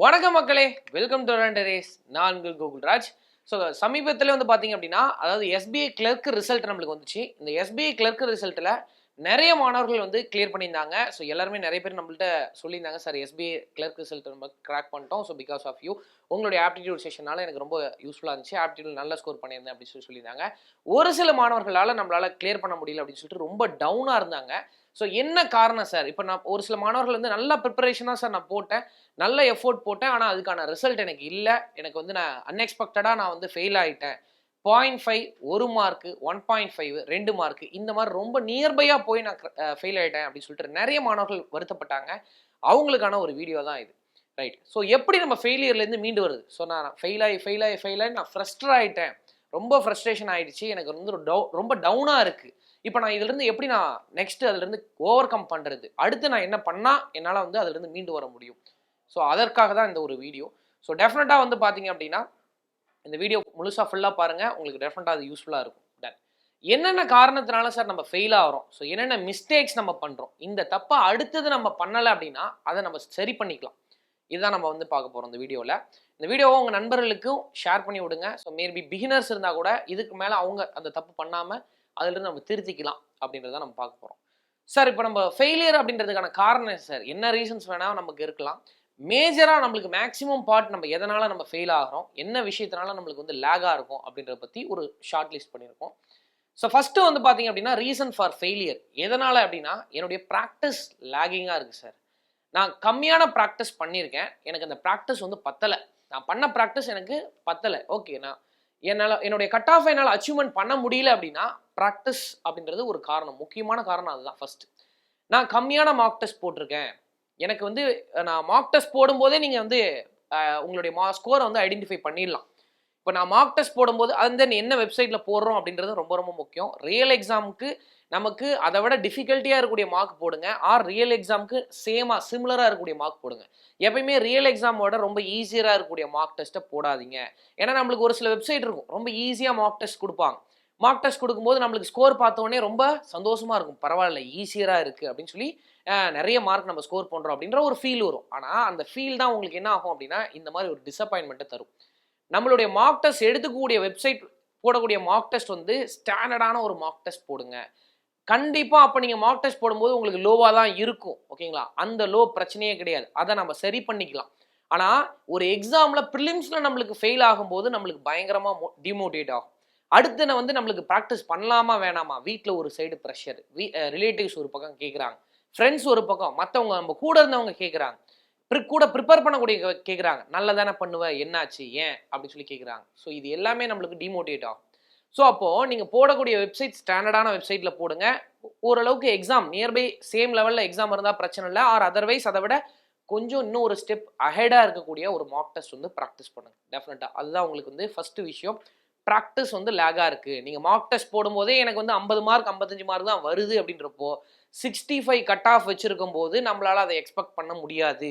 வணக்கம் மக்களே, welcome to race. நான் உங்கள் கோகுல்ராஜ். ஸோ சமீபத்தில் வந்து பார்த்தீங்க அப்படின்னா, அதாவது எஸ்பிஐ கிளர்க் ரிசல்ட் நம்மளுக்கு வந்துச்சு. இந்த எஸ்பிஐ கிளர்க் ரிசல்ட்டில் நிறைய மாணவர்கள் வந்து கிளியர் பண்ணியிருந்தாங்க. ஸோ எல்லாருமே நிறைய பேர் நம்மள்ட்ட சொல்லியிருந்தாங்க, சார் எஸ்பிஐ கிளர்க் ரிசல்ட் நம்ம கிராக் பண்ணிட்டோம். ஸோ பிகாஸ் ஆஃப் யூ, உங்களுடைய ஆப்டிடியூட் செஷனால எனக்கு ரொம்ப யூஸ்ஃபுல்லாக இருந்துச்சு. ஆப்டிடியூட் நல்ல ஸ்கோர் பண்ணியிருந்தேன் அப்படின்னு சொல்லியிருந்தாங்க. ஒரு சில மாணவர்களால் நம்மளால் கிளியர் பண்ண முடியல அப்படின்னு சொல்லிட்டு ரொம்ப டவுனாக இருந்தாங்க. ஸோ என்ன காரணம் சார்? இப்போ நான் ஒரு சில மாணவர்கள் வந்து நல்ல ப்ரிப்பரேஷனாக சார் நான் போட்டேன், நல்ல எஃபோர்ட் போட்டேன், ஆனால் அதுக்கான ரிசல்ட் எனக்கு இல்லை, எனக்கு வந்து நான் அன்எக்ஸ்பெக்டடாக நான் வந்து ஃபெயில் ஆகிட்டேன், 0.5 1 மார்க்கு, 1.5 2 மார்க்கு, இந்த மாதிரி ரொம்ப நியர்பையாக போய் நான் ஃபெயில் ஆகிட்டேன் அப்படின்னு சொல்லிட்டு நிறைய மாணவர்கள் வருத்தப்பட்டாங்க. அவங்களுக்கான ஒரு வீடியோ தான் இது, ரைட்? ஸோ எப்படி நம்ம ஃபெயிலியர்லேருந்து மீண்டு வருது? ஸோ நான் ஃபெயில் ஆகி நான் ஃப்ரஸ்ட்ரேட் ஆகிட்டேன், ரொம்ப ஃப்ரஸ்ட்ரேஷன் ஆகிடுச்சு, எனக்கு வந்து ரொம்ப டவுனாக இருக்குது. இப்போ நான் இதுலேருந்து எப்படி நான் நெக்ஸ்ட் அதுலேருந்து ஓவர் கம் பண்ணுறது, அடுத்து நான் என்ன பண்ணால் என்னால் வந்து அதுலேருந்து மீண்டு வர முடியும்? ஸோ அதற்காக தான் இந்த ஒரு வீடியோ. ஸோ டெஃபினட்டாக வந்து பார்த்தீங்க அப்படின்னா இந்த வீடியோ முழுசாக ஃபுல்லாக பாருங்கள், உங்களுக்கு டெஃபினட்டாக அது யூஸ்ஃபுல்லாக இருக்கும். டன். என்னென்ன காரணத்தினால சார் நம்ம ஃபெயில் ஆகிறோம், ஸோ என்னென்ன மிஸ்டேக்ஸ் நம்ம பண்ணுறோம், இந்த தப்பை அடுத்தது நம்ம பண்ணலை அப்படின்னா அதை நம்ம சரி பண்ணிக்கலாம். இதுதான் நம்ம வந்து பார்க்க போகிறோம் இந்த வீடியோவில். இந்த வீடியோவை உங்கள் நண்பர்களுக்கும் ஷேர் பண்ணி விடுங்க. ஸோ மேபி பிகினர்ஸ் இருந்தால் கூட இதுக்கு மேலே அவங்க அந்த தப்பு பண்ணாமல் அதிலிருந்து நம்ம திருத்திக்கலாம் அப்படின்றத நம்ம பார்க்க போகிறோம். சார் இப்போ நம்ம ஃபெயிலியர் அப்படின்றதுக்கான காரணம் சார் என்ன ரீசன்ஸ் வேணால் நமக்கு இருக்கலாம். மேஜராக நம்மளுக்கு மேக்ஸிமம் பார்ட் நம்ம எதனால் நம்ம ஃபெயில் ஆகிறோம், என்ன விஷயத்தினால நம்மளுக்கு வந்து லேகாக இருக்கும் அப்படின்றத பற்றி ஒரு ஷார்ட் லிஸ்ட் பண்ணியிருக்கோம். ஸோ ஃபஸ்ட்டு வந்து பார்த்தீங்க அப்படின்னா ரீசன் ஃபார் ஃபெயிலியர் எதனால் அப்படின்னா என்னுடைய ப்ராக்டிஸ் லேகிங்காக இருக்குது சார். நான் கம்மியான ப்ராக்டிஸ் பண்ணியிருக்கேன், எனக்கு அந்த ப்ராக்டிஸ் வந்து பத்தலை, நான் பண்ண ப்ராக்டிஸ் எனக்கு பத்தலை. ஓகே, நான் என்னுடைய கட் ஆஃப் என்னால் அச்சீவ்மெண்ட் பண்ண முடியல அப்படின்னா ப்ராக்டிஸ் அப்படின்றது ஒரு காரணம், முக்கியமான காரணம் அதுதான் ஃபர்ஸ்ட். நான் கம்மியான மார்க் டெஸ்ட் போட்டிருக்கேன், எனக்கு வந்து நான் மார்க் டெஸ்ட் போடும்போதே நீங்கள் வந்து உங்களுடைய ஸ்கோரை வந்து ஐடென்டிஃபை பண்ணிடலாம். இப்போ நான் மார்க் டெஸ்ட் போடும்போது அந்த என்ன வெப்சைட்டில் போடுறோம் அப்படின்றது ரொம்ப ரொம்ப முக்கியம். ரியல் எக்ஸாமுக்கு நமக்கு அதை விட டிஃபிகல்ட்டியாக இருக்கக்கூடிய மார்க் போடுங்க, ஆர் ரியல் எக்ஸாமுக்கு சிமிலராக இருக்கக்கூடிய மார்க் போடுங்க. எப்பயுமே ரியல் எக்ஸாமோட ரொம்ப ஈஸியராக இருக்கக்கூடிய மார்க் டெஸ்ட்டை போடாதீங்க. ஏன்னா நம்மளுக்கு ஒரு சில வெப்சைட் இருக்கும் ரொம்ப ஈஸியாக மார்க் டெஸ்ட் கொடுப்பாங்க. மார்க் டெஸ்ட் கொடுக்கும்போது நம்மளுக்கு ஸ்கோர் பார்த்தோன்னே ரொம்ப சந்தோஷமாக இருக்கும், பரவாயில்ல ஈஸியராக இருக்குது அப்படின்னு சொல்லி நிறைய மார்க் நம்ம ஸ்கோர் பண்ணுறோம் அப்படின்ற ஒரு ஃபீல் வரும். ஆனால் அந்த ஃபீல் தான் உங்களுக்கு என்ன ஆகும் அப்படின்னா இந்த மாதிரி ஒரு டிசப்பாயின்மெண்ட்டை தரும். நம்மளுடைய மார்க் டெஸ்ட் எடுத்துக்கூடிய வெப்சைட் போடக்கூடிய மார்க் டெஸ்ட் வந்து ஸ்டாண்டர்டான ஒரு மார்க் டெஸ்ட் போடுங்க. கண்டிப்பாக அப்போ நீங்கள் மார்க் டெஸ்ட் போடும்போது உங்களுக்கு லோவாக தான் இருக்கும், ஓகேங்களா? அந்த லோ பிரச்சனையே கிடையாது, அதை நம்ம சரி பண்ணிக்கலாம். ஆனால் ஒரு எக்ஸாமில் ப்ரிலிம்ஸில் நம்மளுக்கு ஃபெயில் ஆகும்போது நம்மளுக்கு பயங்கரமாக டிமோட்டிவேட் ஆகும். அடுத்து நான் வந்து நம்மளுக்கு ப்ராக்டிஸ் பண்ணலாமா வேணாமா, வீட்டில் ஒரு சைடு ப்ரெஷர், ரிலேட்டிவ்ஸ் ஒரு பக்கம் கேட்குறாங்க, ஃப்ரெண்ட்ஸ் ஒரு பக்கம், மற்றவங்க நம்ம கூட இருந்தவங்க கேட்குறாங்க, கூட ப்ரிப்பேர் பண்ணக்கூடிய கேட்குறாங்க, நல்லா தானே பண்ணுவேன், என்னாச்சு ஏன் அப்படின்னு சொல்லி கேட்குறாங்க. ஸோ இது எல்லாமே நம்மளுக்கு டிமோட்டிவேட் ஆகும். ஸோ அப்போது நீங்கள் போடக்கூடிய வெப்சைட் ஸ்டாண்டர்டான வெப்சைட்டில் போடுங்க. ஓரளவுக்கு எக்ஸாம் நியர்பை சேம் லெவலில் எக்ஸாம் இருந்தால் பிரச்சனை இல்லை, ஆர் அதர்வைஸ் அதை விட கொஞ்சம் இன்னும் ஒரு ஸ்டெப் அஹெடாக இருக்கக்கூடிய ஒரு மார்க் டெஸ்ட் வந்து ப்ராக்டிஸ் பண்ணுங்கள். டெஃபினட்டாக அதுதான் உங்களுக்கு வந்து ஃபஸ்ட்டு விஷயம். ப்ராக்டிஸ் வந்து லேகாக இருக்குது. நீங்கள் மார்க் டெஸ்ட் போடும்போதே எனக்கு வந்து 50 மார்க் 55 மார்க் தான் வருது அப்படின்றப்போ 65 கட் ஆஃப் வச்சுருக்கும் போது நம்மளால் அதை எக்ஸ்பெக்ட் பண்ண முடியாது,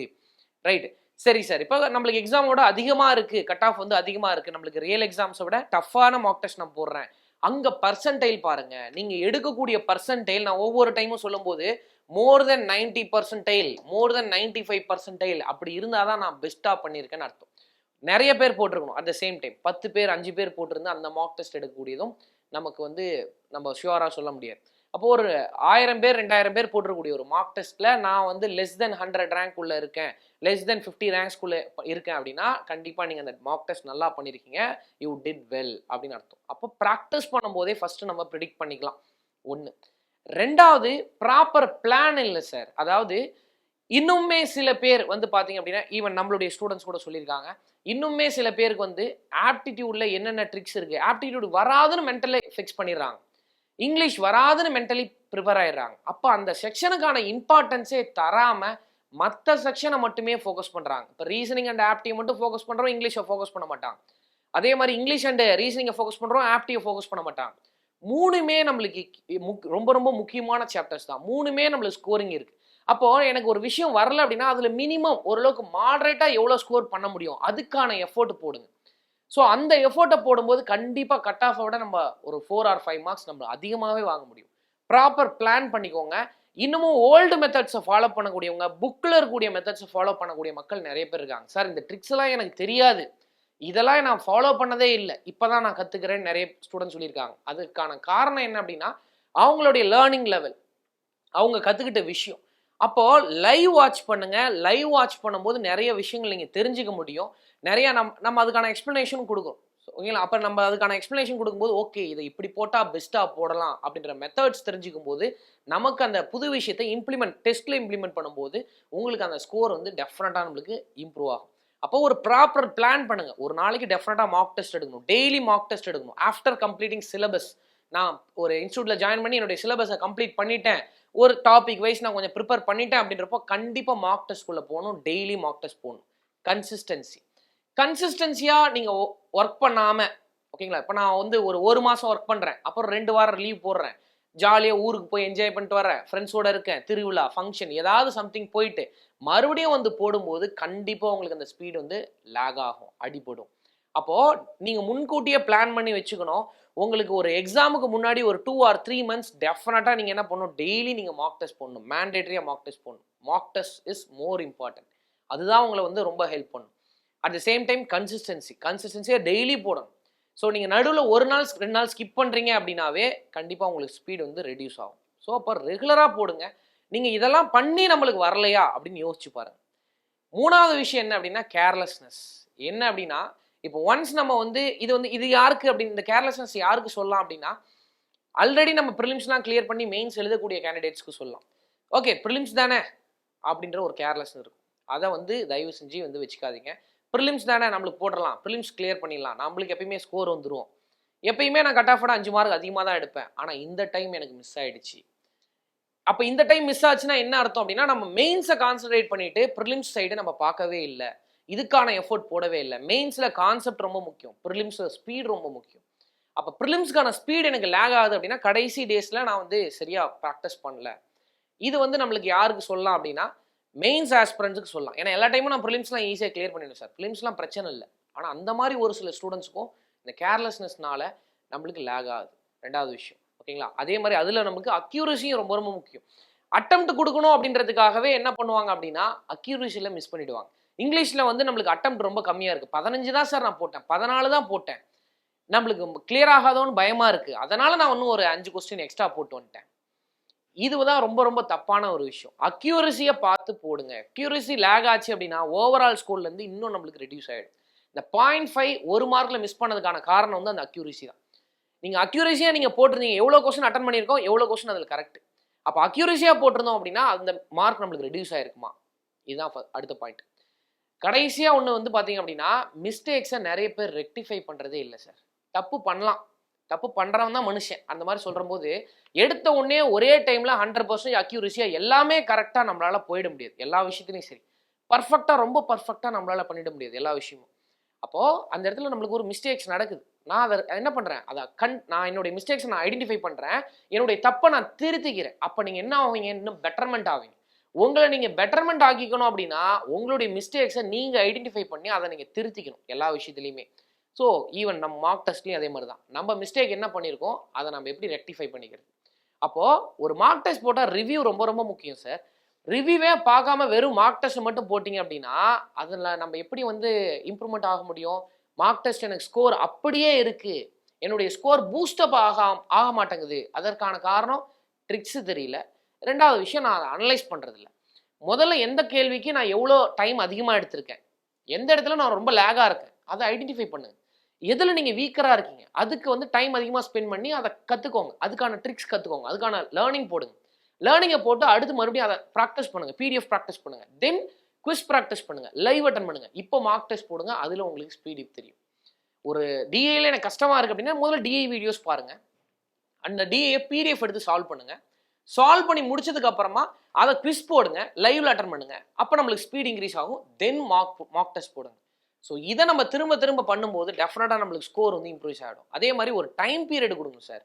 ரைட்? சரி சார், இப்போ நம்மளுக்கு எக்ஸாமோட அதிகமாக இருக்குது, கட் ஆஃப் வந்து அதிகமாக இருக்குது, நம்மளுக்கு ரியல் எக்ஸாம்ஸை விட டஃப்பான மார்க் டெஸ்ட் நான் போடுறேன், அங்கே பர்சன்டைல் பாருங்கள். நீங்கள் எடுக்கக்கூடிய பர்சன்டைல் நான் ஒவ்வொரு டைமும் சொல்லும்போது மோர் தென் 90%, மோர் தென் 95% அப்படி இருந்தால் தான் நான் பெஸ்ட்டாக பண்ணியிருக்கேன்னு அர்த்தம். நிறைய பேர் போட்டிருக்கணும் அட் த சேம் டைம், 10 பேர் 5 பேர் போட்டிருந்து அந்த மார்க் டெஸ்ட் எடுக்கக்கூடியதும் நமக்கு வந்து நம்ம ஷுவராக சொல்ல முடியாது. அப்போது ஒரு 1000 பேர் 2000 பேர் போட்டிருக்கக்கூடிய ஒரு மார்க் டெஸ்ட்டில் நான் வந்து லெஸ் தென் 100 ரேங்க் உள்ளே இருக்கேன், லெஸ் தென் 50 ரேங்க்ஸ்குள்ளே இருக்கேன் அப்படின்னா கண்டிப்பாக நீங்கள் அந்த மார்க் டெஸ்ட் நல்லா பண்ணியிருக்கீங்க, யூ டிட் வெல் அப்படின்னு அர்த்தம். அப்போ ப்ராக்டிஸ் பண்ணும்போதே ஃபஸ்ட்டு நம்ம ப்ரிடிக்ட் பண்ணிக்கலாம். ஒன்று. ரெண்டாவது, ப்ராப்பர் பிளான் இல்லை சார். அதாவது இன்னுமே சில பேர் வந்து பார்த்தீங்க அப்படின்னா ஈவன் நம்மளுடைய ஸ்டூடெண்ட்ஸ் கூட சொல்லியிருக்காங்க, இன்னுமே சில பேருக்கு வந்து ஆப்டிடியூடில் என்னென்ன ட்ரிக்ஸ் இருக்குது, ஆப்டிடியூட் வராதுன்னு மென்டலி ஃபிக்ஸ் பண்ணிடுறாங்க, இங்கிலீஷ் வராதுன்னு மென்டலி ப்ரிப்பேர் ஆகிடுறாங்க. அப்போ அந்த செக்ஷனுக்கான இம்பார்ட்டன்ஸே தராமல் மற்ற செக்ஷனை மட்டுமே ஃபோக்கஸ் பண்ணுறாங்க. இப்போ ரீசனிங் அண்ட் ஆப்டியை மட்டும் ஃபோக்கஸ் பண்ணுறோம், இங்கிலீஷை ஃபோக்கஸ் பண்ண மாட்டாங்க. அதே மாதிரி இங்கிலீஷ் அண்ட் ரீசனிங்கை ஃபோக்கஸ் பண்ணுறோம், ஆப்டியை ஃபோக்கஸ் பண்ண மாட்டாங்க. மூணுமே நம்மளுக்கு ரொம்ப ரொம்ப முக்கியமான சாப்டர்ஸ் தான், மூணுமே நம்மளுக்கு ஸ்கோரிங் இருக்குது. அப்போது எனக்கு ஒரு விஷயம் வரல அப்படின்னா அதில் மினிமம் ஓரளவுக்கு மாடரேட்டாக எவ்வளோ ஸ்கோர் பண்ண முடியும் அதுக்கான எஃபோர்ட் போடுங்க. ஸோ அந்த எஃபோர்ட்டை போடும்போது கண்டிப்பாக கட் ஆஃபை விட நம்ம ஒரு 4 or 5 மார்க்ஸ் நம்ம அதிகமாகவே வாங்க முடியும். ப்ராப்பர் பிளான் பண்ணிக்கோங்க. இன்னமும் ஓல்டு மெத்தட்ஸை ஃபாலோ பண்ணக்கூடியவங்க, புக்கில் இருக்கக்கூடிய மெத்தட்ஸை ஃபாலோ பண்ணக்கூடிய மக்கள் நிறைய பேர் இருக்காங்க. சார் இந்த ட்ரிக்ஸ் எல்லாம் எனக்கு தெரியாது, இதெல்லாம் நான் ஃபாலோ பண்ணதே இல்லை, இப்போதான் நான் கற்றுக்கிறேன்னு நிறைய ஸ்டூடெண்ட் சொல்லியிருக்காங்க. அதுக்கான காரணம் என்ன அப்படின்னா அவங்களுடைய லேர்னிங் லெவல், அவங்க கற்றுக்கிட்ட விஷயம். அப்போது லைவ் வாட்ச் பண்ணுங்கள். லைவ் வாட்ச் பண்ணும்போது நிறைய விஷயங்கள் நீங்கள் தெரிஞ்சுக்க முடியும். நிறையா நம்ம அதுக்கான எக்ஸ்ப்ளனேஷன் கொடுக்கும். ஓகேங்களா? அப்போ நம்ம அதுக்கான எக்ஸ்ப்ளனேஷன் கொடுக்கும்போது ஓகே இதை இப்படி போட்டால் பெஸ்ட்டாக போடலாம் அப்படின்ற மெத்தட்ஸ் தெரிஞ்சுக்கும் போது நமக்கு அந்த புது விஷயத்தை டெஸ்ட்டில் இம்ப்ளிமெண்ட் பண்ணும்போது உங்களுக்கு அந்த ஸ்கோர் வந்து டெஃபினட்டாக நம்மளுக்கு இம்ப்ரூவ் ஆகும். அப்போ ஒரு ப்ராப்பர் பிளான் பண்ணுங்கள். ஒரு நாளைக்கு டெஃபினட்டாக மார்க் டெஸ்ட் எடுக்கணும், டெய்லி மார்க் டெஸ்ட் எடுக்கணும். ஆஃப்டர் கம்ப்ளீட்டிங் சிலபஸ், நான் ஒரு இன்ஸ்டியூட்டில் ஜாயின் பண்ணி என்னுடைய சிலபஸை கம்ப்ளீட் பண்ணிட்டேன், ஒரு டாபிக் வைஸ் நான் கொஞ்சம் ப்ரிப்பேர் பண்ணிட்டேன் அப்படின்றப்போ கண்டிப்பாக மார்க் டெஸ்ட்குள்ளே போகணும். டெய்லி மார்க் டெஸ்ட் போகணும். கன்சிஸ்டன்சியாக நீங்கள் ஒர்க் பண்ணாமல், ஓகேங்களா, இப்போ நான் வந்து ஒரு மாதம் ஒர்க் பண்ணுறேன், அப்புறம் 2 வாரம் லீவ் போடுறேன், ஜாலியாக ஊருக்கு போய் என்ஜாய் பண்ணிட்டு வரேன், ஃப்ரெண்ட்ஸோடு இருக்கேன், திருவிழா ஃபங்க்ஷன் ஏதாவது சம்திங் போயிட்டு மறுபடியும் வந்து போடும்போது கண்டிப்பாக உங்களுக்கு அந்த ஸ்பீடு வந்து லேக் ஆகும், அடிபடும். அப்போது நீங்கள் முன்கூட்டியே பிளான் பண்ணி வச்சுக்கணும். உங்களுக்கு ஒரு எக்ஸாமுக்கு முன்னாடி ஒரு 2 or 3 months டெஃபினட்டாக நீங்கள் என்ன பண்ணணும், டெய்லி நீங்கள் மார்க் டெஸ்ட் போடணும். மேண்டேட்டரியாக மார்க் டெஸ்ட் போடணும். Mark test is more important. அதுதான் உங்களை வந்து ரொம்ப ஹெல்ப் பண்ணும். அட் த சேம் டைம் கன்சிஸ்டன்சியாக டெய்லி போடணும். ஸோ நீங்கள் நடுவில் 1 நாள் 2 நாள் ஸ்கிப் பண்ணுறீங்க அப்படின்னாவே கண்டிப்பாக உங்களுக்கு ஸ்பீடு வந்து ரெடியூஸ் ஆகும். ஸோ அப்போ ரெகுலராக போடுங்க. நீங்கள் இதெல்லாம் பண்ணி நம்மளுக்கு வரலையா அப்படின்னு யோசிச்சு பாருங்கள். 3வது விஷயம் என்ன அப்படின்னா கேர்லெஸ்னஸ். என்ன அப்படின்னா இப்போ ஒன்ஸ் நம்ம வந்து இது யாருக்கு அப்படின்னு, இந்த கேர்லெஸ்னஸ் யாருக்கு சொல்லலாம் அப்படின்னா ஆல்ரெடி நம்ம ப்ரிலிம்ஸ்லாம் கிளியர் பண்ணி மெயின்ஸ் எழுதக்கூடிய கேண்டிடேட்ஸ்க்கு சொல்லலாம். ஓகே ப்ரிலிம்ஸ் தானே அப்படின்ற ஒரு கேர்லெஸ்னஸ் இருக்கும். அதை வந்து தயவு செஞ்சு வந்து வச்சுக்காதீங்க. ப்ரிலிம்ஸ் தானே நம்மளுக்கு போடலாம், ப்ரிலிம்ஸ் கிளியர் பண்ணிடலாம், நம்மளுக்கு எப்பயுமே ஸ்கோர் வந்துடும், எப்பயுமே நான் கட் ஆஃபோட 5 மார்க் அதிகமாக தான் எடுப்பேன், ஆனால் இந்த டைம் எனக்கு மிஸ் ஆகிடுச்சு. அப்போ இந்த டைம் மிஸ் ஆச்சுன்னா என்ன அர்த்தம் அப்படின்னா நம்ம மெயின்ஸை கான்சன்ட்ரேட் பண்ணிட்டு ப்ரிலிம்ஸ் சைடு நம்ம பார்க்கவே இல்லை, இதுக்கான எஃபோர்ட் போடவே இல்லை. மெயின்ஸில் கான்செப்ட் ரொம்ப முக்கியம், ப்ரிலிம்ஸில் ஸ்பீட் ரொம்ப முக்கியம். அப்போ ப்ரிலிம்ஸ்க்கான ஸ்பீட் எனக்கு லேக் ஆகுது அப்படின்னா கடைசி டேஸில் நான் வந்து சரியாக ப்ராக்டிஸ் பண்ணல. இது வந்து நம்மளுக்கு யாருக்கு சொல்லலாம் அப்படின்னா மெயின்ஸ் ஆஸ்பிரண்ட்ஸுக்கு சொல்லலாம். ஏன்னா எல்லா டைமும் நான் ப்ரிலிம்ஸ்லாம் ஈஸியாக கிளியர் பண்ணிடுவேன் சார், ப்ரிலிம்ஸ்லாம் பிரச்சனை இல்லை. ஆனால் அந்த மாதிரி ஒரு சில ஸ்டூடெண்ட்ஸுக்கும் இந்த கேர்லெஸ்னஸ்னால நம்மளுக்கு லேக் ஆகுது. 2வது விஷயம், ஓகேங்களா? அதே மாதிரி அதில் நமக்கு அக்யூரஸியும் ரொம்ப ரொம்ப முக்கியம். அட்டெம்ப்ட் கொடுக்கணும் அப்படின்றதுக்காகவே என்ன பண்ணுவாங்க அப்படின்னா அக்யூரஸியில் மிஸ் பண்ணிவிடுவாங்க. இங்கிலீஷில் வந்து நம்மளுக்கு அட்டெம்ப்ட் ரொம்ப கம்மியாக இருக்குது. 15 தான் சார் நான் போட்டேன், 14 தான் போட்டேன், நம்மளுக்கு கிளியர் ஆகாதோன்னு பயமாக இருக்குது, அதனால் நான் இன்னும் ஒரு 5 கொஸ்டின் எக்ஸ்ட்ரா போட்டு வந்துட்டேன். இதுதான் ரொம்ப ரொம்ப தப்பான ஒரு விஷயம். அக்யூரஸியை பார்த்து போடுங்க. அக்யூரஸி லேக் ஆச்சு அப்படின்னா ஓவரால் ஸ்கோர்லேருந்து இன்னும் நம்மளுக்கு ரெடியூஸ் ஆகிடும். இந்த 0.5 1 மார்க்கில் மிஸ் பண்ணதுக்கான காரணம் வந்து அந்த அக்யூரஸி தான். நீங்கள் அக்யூரஸியாக நீங்கள் போட்டிருந்தீங்க, எவ்வளோ கொஸ்டின் அட்டன் பண்ணியிருக்கோம், எவ்வளோ கொஸ்டின் அதில் கரெக்ட், அப்போ அக்யூரஸியாக போட்டிருந்தோம் அப்படின்னா அந்த மார்க் நம்மளுக்கு ரெடியூஸ் ஆகிருக்குமா, இதுதான் அடுத்த பாயிண்ட். கடைசியாக ஒன்று வந்து பார்த்தீங்க அப்படின்னா மிஸ்டேக்ஸை நிறைய பேர் ரெக்டிஃபை பண்ணுறதே இல்லை சார். தப்பு பண்ணலாம், தப்பு பண்ணுறவன் தான் மனுஷன். அந்த மாதிரி சொல்கிற போது எடுத்த உடனே ஒரே டைமில் 100% அக்யூரஸியாக எல்லாமே கரெக்டாக நம்மளால் போயிட முடியாது. எல்லா விஷயத்துலையும் சரி பர்ஃபெக்டாக ரொம்ப பர்ஃபெக்டாக நம்மளால் பண்ணிட முடியாது எல்லா விஷயமும். அப்போது அந்த இடத்துல நம்மளுக்கு ஒரு மிஸ்டேக்ஸ் நடக்குது. நான் அதை என்ன பண்ணுறேன், நான் என்னுடைய மிஸ்டேக்ஸை நான் ஐடென்டிஃபை பண்ணுறேன், என்னுடைய தப்பை நான் திருத்திக்கிறேன். அப்போ நீங்கள் என்ன ஆவீங்க, இன்னும் பெட்டர்மெண்ட் ஆவீங்க. உங்களை நீங்கள் பெட்டர்மெண்ட் ஆக்கிக்கணும் அப்படின்னா உங்களுடைய மிஸ்டேக்ஸை நீங்கள் ஐடென்டிஃபை பண்ணி அதை நீங்கள் திருத்திக்கணும் எல்லா விஷயத்துலையுமே. ஸோ ஈவன் நம்ம மார்க் டெஸ்ட்லையும் அதே மாதிரி தான். நம்ம மிஸ்டேக் என்ன பண்ணியிருக்கோம் அதை நம்ம எப்படி ரெக்டிஃபை பண்ணிக்கிறது. அப்போது ஒரு மார்க் டெஸ்ட் போட்டால் ரிவ்யூ ரொம்ப ரொம்ப முக்கியம் சார். ரிவ்யூவே பார்க்காம வெறும் மார்க் டெஸ்ட் மட்டும் போட்டிங்க அப்படின்னா அதில் நம்ம எப்படி வந்து இம்ப்ரூவ்மெண்ட் ஆக முடியும். மார்க் டெஸ்ட் எனக்கு ஸ்கோர் அப்படியே இருக்குது, என்னுடைய ஸ்கோர் பூஸ்டப் ஆக மாட்டேங்குது. அதற்கான காரணம் ட்ரிக்ஸு தெரியல. 2வது விஷயம் நான் அதை அனலைஸ் பண்ணுறதில்ல. முதல்ல எந்த கேள்விக்கு நான் எவ்வளோ டைம் அதிகமாக எடுத்திருக்கேன், எந்த இடத்துல நான் ரொம்ப லேகாக இருக்கேன் அதை ஐடென்டிஃபை பண்ணுங்க. எதில் நீங்கள் வீக்கராக இருக்கீங்க அதுக்கு வந்து டைம் அதிகமாக ஸ்பெண்ட் பண்ணி அதை கற்றுக்கோங்க, அதுக்கான ட்ரிக்ஸ் கற்றுக்கோங்க, அதுக்கான லேர்னிங் போடுங்க. லேர்னிங்கை போட்டு அடுத்து மறுபடியும் அதை ப்ராக்டிஸ் பண்ணுங்கள், பிடிஎஃப் ப்ராக்டிஸ் பண்ணுங்கள், தென் குவிஸ் ப்ராக்டிஸ் பண்ணுங்கள், லைவ் அட்டன் பண்ணுங்கள். இப்போ மார்க் டெஸ்ட் போடுங்க, அதில் உங்களுக்கு ஸ்பீடு தெரியும். ஒரு டிஏல எனக்கு கஷ்டமாக இருக்குது அப்படின்னா முதல்ல டிஏ வீடியோஸ் பாருங்கள், அந்த டிஏ பிடிஎஃப் எடுத்து சால்வ் பண்ணுங்கள். சால்வ் பண்ணி முடிச்சதுக்கு அப்புறமா அதை குவிஸ் போடுங்க, லைவ்ல அட்டன் பண்ணுங்கள். அப்போ நம்மளுக்கு ஸ்பீட் இன்க்ரீஸ் ஆகும். தென் மார்க் டெஸ்ட் போடுங்க. ஸோ இதை நம்ம திரும்ப திரும்ப பண்ணும்போது டெஃபினட்டாக நம்மளுக்கு ஸ்கோர் வந்து இம்ப்ரூவ் ஆகிடும். அதே மாதிரி ஒரு டைம் பீரியட் கொடுங்க சார்.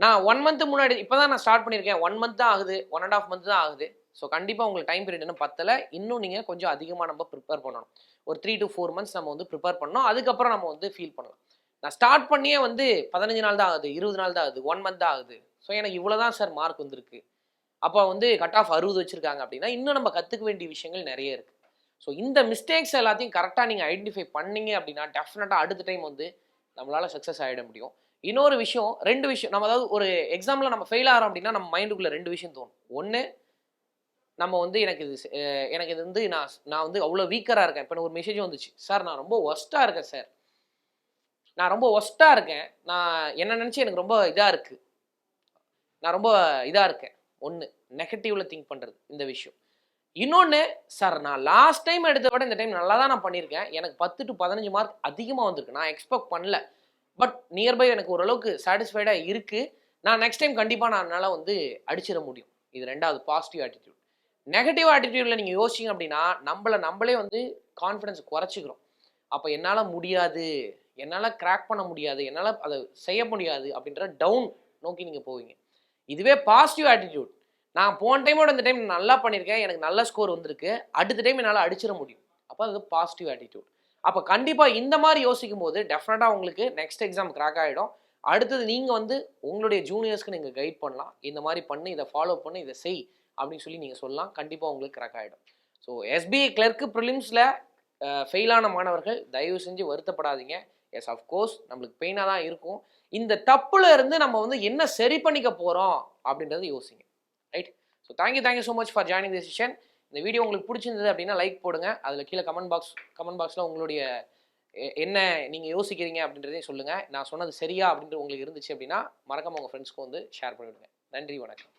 நான் 1 month முன்னாடி இப்போ தான் நான் ஸ்டார்ட் பண்ணியிருக்கேன், 1 month தான் ஆகுது, 1.5 month தான் ஆகுது. ஸோ கண்டிப்பாக உங்களுக்கு டைம் பீரியட் இன்னும் பத்தலை. இன்னும் நீங்கள் கொஞ்சம் அதிகமாக நம்ம ப்ரிப்பேர் பண்ணணும். ஒரு 3 to 4 months நம்ம வந்து ப்ரிப்பேர் பண்ணணும். அதுக்கப்புறம் நம்ம வந்து ஃபீல் பண்ணலாம். நான் ஸ்டார்ட் பண்ணியே வந்து 15 நாள் தான் ஆகுது, 20 நாள் தான் ஆகுது, 1 month தான் ஆகுது. ஸோ எனக்கு இவ்வளோ தான் சார் மார்க் வந்திருக்கு அப்போ வந்து கட் ஆஃப் 60 வச்சிருக்காங்க அப்படின்னா இன்னும் நம்ம கற்றுக்க வேண்டிய விஷயங்கள் நிறைய இருக்குது. ஸோ இந்த மிஸ்டேக்ஸ் எல்லாத்தையும் கரெக்டாக நீங்கள் ஐடென்டிஃபை பண்ணீங்க அப்படின்னா டெஃபினட்டாக அடுத்த டைம் வந்து நம்மளால் சக்ஸஸ் ஆகிட முடியும். இன்னொரு விஷயம், 2 விஷயம் நம்ம அதாவது ஒரு எக்ஸாமில் நம்ம ஃபெயில் ஆகிறோம் அப்படின்னா நம்ம மைண்டுக்குள்ளே 2 விஷயம் தோணும். ஒன்று, நம்ம வந்து எனக்கு இது வந்து நான் வந்து அவ்வளோ வீக்கராக இருக்கேன். இப்போ ஒரு மெசேஜ் வந்துச்சு, சார் நான் ரொம்ப ஒஸ்ட்டாக இருக்கேன் சார், நான் ரொம்ப ஒஸ்ட்டாக இருக்கேன், நான் என்ன நினச்சி எனக்கு ரொம்ப இதாக இருக்குது, நான் ரொம்ப இதாக இருக்கேன். ஒன்று, நெகட்டிவ்ல திங்க் பண்ணுறது இந்த விஷயம். இன்னொன்று, சார் நான் லாஸ்ட் டைம் எடுத்த விட இந்த டைம் நல்லா தான் நான் பண்ணியிருக்கேன், எனக்கு 10 to 15 மார்க் அதிகமாக வந்திருக்கு, நான் எக்ஸ்பெக்ட் பண்ணல, பட் நியர்பை எனக்கு ஓரளவுக்கு சாட்டிஸ்ஃபைடாக இருக்குது, நான் நெக்ஸ்ட் டைம் கண்டிப்பாக நான் என்னால் வந்து அடிச்சிட முடியும். இது 2வது பாசிட்டிவ் ஆட்டிடியூட். நெகட்டிவ் ஆட்டிடியூடில் நீங்கள் யோசிச்சிங்க அப்படின்னா நம்மளே வந்து கான்ஃபிடன்ஸ் குறைச்சிக்கிறோம். அப்போ என்னால் முடியாது, என்னால் கிராக் பண்ண முடியாது, என்னால் அதை செய்ய முடியாது அப்படின்ற டவுன் நோக்கி நீங்கள் போவீங்க. இதுவே பாசிட்டிவ் ஆட்டிடியூட், நான் போன டைமோட இந்த டைம் நல்லா பண்ணியிருக்கேன், எனக்கு நல்ல ஸ்கோர் வந்திருக்கு, அடுத்த டைம் என்னால் அடிச்சிட முடியும், அப்போ அது பாசிட்டிவ் ஆட்டிடியூட். அப்போ கண்டிப்பாக இந்த மாதிரி யோசிக்கும் போது டெஃபினட்டாக உங்களுக்கு நெக்ஸ்ட் எக்ஸாம் கிராக் ஆகிடும். அடுத்தது நீங்கள் வந்து உங்களுடைய ஜூனியர்ஸ்க்கு நீங்கள் கைட் பண்ணலாம், இந்த மாதிரி பண்ணு, இதை ஃபாலோ பண்ணு, இதை செய் அப்படின்னு சொல்லி நீங்கள் சொல்லலாம். கண்டிப்பாக உங்களுக்கு கிராக் ஆகிடும். ஸோ எஸ்பிஐ கிளர்க்கு ப்ரிலிம்ஸில் ஃபெயிலான மாணவர்கள் தயவு செஞ்சு வருத்தப்படாதீங்க. எஸ் அஃப்கோர்ஸ் நம்மளுக்கு பெயினாக தான் இருக்கும். இந்த தப்புல இருந்து நம்ம வந்து என்ன சரி பண்ணிக்க போகிறோம் அப்படின்றது யோசிங்க. Right? So thank you so much for joining the session. இந்த வீடியோ உங்களுக்கு பிடிச்சிருந்தது அப்படின்னா லைக் போடுங்க. அதில் கீழே கமெண்ட் பாக்ஸில் உங்களுடைய என்ன நீங்கள் யோசிக்கிறீங்க அப்படின்றதையும் சொல்லுங்கள். நான் சொன்னது சரியா அப்படின்றது உங்களுக்கு இருந்துச்சு அப்படின்னா மறக்காம உங்கள் ஃப்ரெண்ட்ஸ்க்கு வந்து ஷேர் பண்ணிவிடுங்க. நன்றி, வணக்கம்.